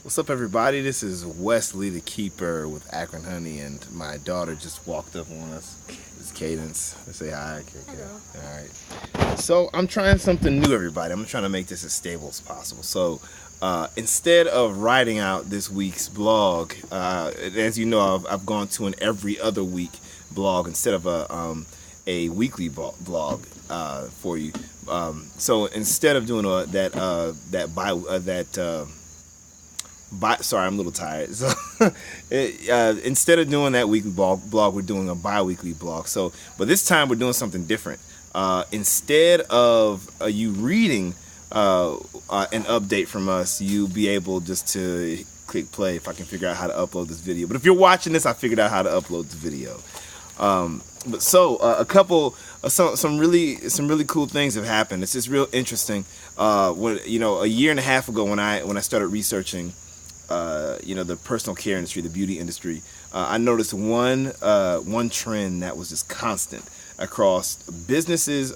What's up, everybody? This is Wesley the Keeper with Akron Honey, and my daughter just walked up on us. It's Cadence. Let's say hi. Okay, Hello. All right. So I'm trying something new, everybody. I'm trying to make this as stable as possible. So instead of writing out this week's blog, as you know, I've gone to an every other week blog instead of a weekly blog for you. So instead of doing sorry, I'm a little tired. So instead of doing that weekly blog, we're doing a bi-weekly blog. So, but this time we're doing something different. Instead of you reading an update from us, you'll be able just to click play if I can figure out how to upload this video. But if you're watching this, I figured out how to upload the video. Some really cool things have happened. It's just real interesting. A year and a half ago when I started researching the personal care industry, the beauty industry, I noticed one trend that was just constant across businesses,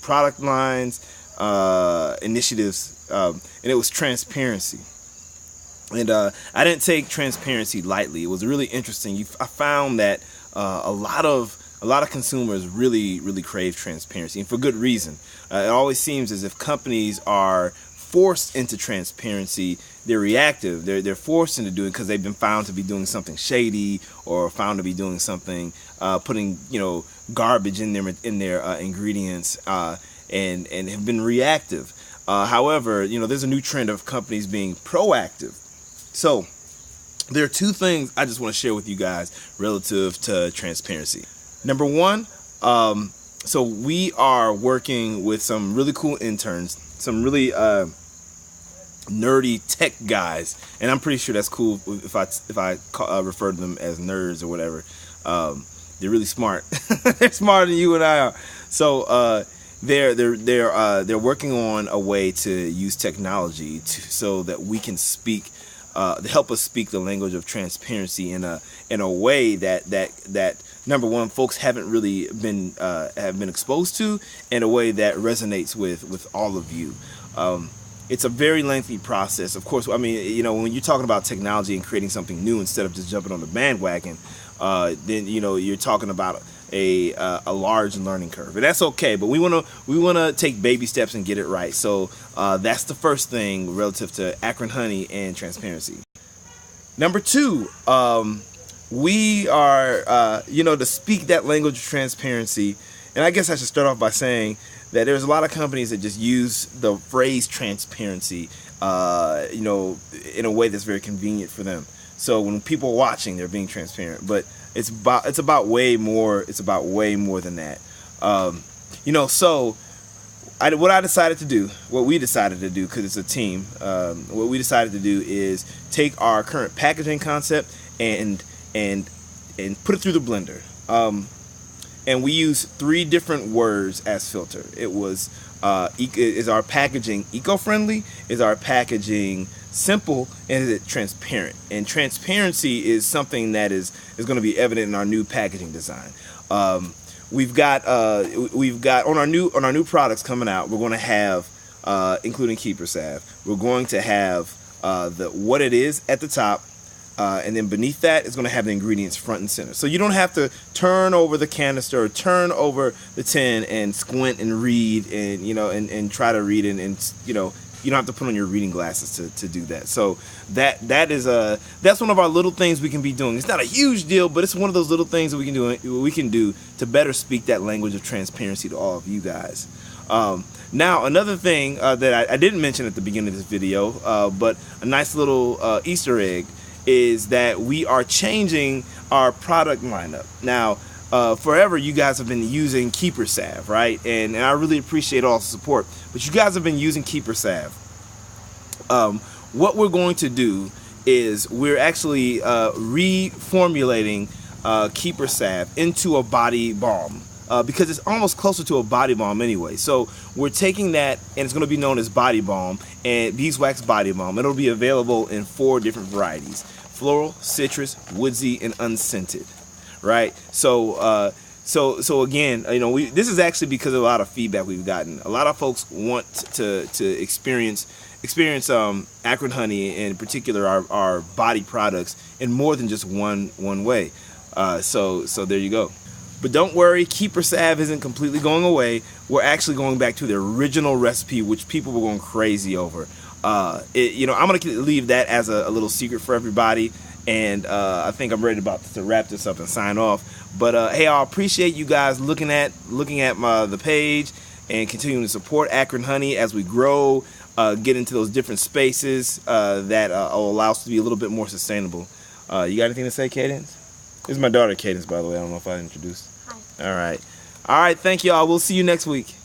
product lines, initiatives, and it was transparency. And I didn't take transparency lightly. It was really interesting. I found that a lot of consumers really crave transparency, and for good reason. It always seems as if companies are forced into transparency. They're reactive. They're forced into doing it because they've been found to be doing something shady, or found to be doing something, putting garbage in their ingredients, and have been reactive. However, there's a new trend of companies being proactive. So there are two things I just want to share with you guys relative to transparency. Number one, so we are working with some really cool interns, some really nerdy tech guys, and I'm pretty sure that's cool if I refer to them as nerds or whatever. They're really smart. They're smarter than you and I are. So they're working on a way to use technology so that we can speak. To help us speak the language of transparency in a way that number one, folks haven't really been exposed to, in a way that resonates with all of you. It's a very lengthy process. Of course, I mean, when you're talking about technology and creating something new instead of just jumping on the bandwagon, then you're talking about a large learning curve, and that's okay. But we wanna take baby steps and get it right. So that's the first thing relative to Akron Honey and transparency. Number two, we are to speak that language of transparency. And I guess I should start off by saying that there's a lot of companies that just use the phrase transparency, in a way that's very convenient for them. So when people are watching, they're being transparent, but it's about way more. It's about way more than that. So what we decided to do, because it's a team, what we decided to do is take our current packaging concept and put it through the blender. And we use 3 different words as filter. It was, is our packaging eco-friendly? Is our packaging simple? And is it transparent? And transparency is something that is going to be evident in our new packaging design. We've got on our new products coming out. We're going to have, including Keeper Salve, we're going to have what it is at the top. And then beneath that is going to have the ingredients front and center. So you don't have to turn over the canister or turn over the tin and squint and read and try to read and you don't have to put on your reading glasses to do that. So that's one of our little things we can be doing. It's not a huge deal, but it's one of those little things that we can do to better speak that language of transparency to all of you guys. Now, another thing that I didn't mention at the beginning of this video, but a nice little Easter egg, is that we are changing our product lineup. Now, forever you guys have been using Keeper Salve, right? And I really appreciate all the support, but you guys have been using Keeper Salve. What we're going to do is we're actually reformulating Keeper Salve into a body balm. Because it's almost closer to a body balm anyway. So we're taking that, and it's going to be known as Body Balm and Beeswax Body Balm. It'll be available in 4 different varieties: floral, citrus, woodsy, and unscented. Right? So again, this is actually because of a lot of feedback we've gotten. A lot of folks want to experience experience Akron Honey, in particular our body products, in more than just one way. So there you go. But don't worry, Keeper Salve isn't completely going away. We're actually going back to the original recipe, which people were going crazy over. I'm going to leave that as a little secret for everybody. And I think I'm ready about to wrap this up and sign off. But hey, I appreciate you guys looking at the page and continuing to support Akron Honey as we grow, get into those different spaces that will allow us to be a little bit more sustainable. You got anything to say, Cadence? This is my daughter, Cadence, by the way. I don't know if I introduced. Hi. All right. Thank you all. We'll see you next week.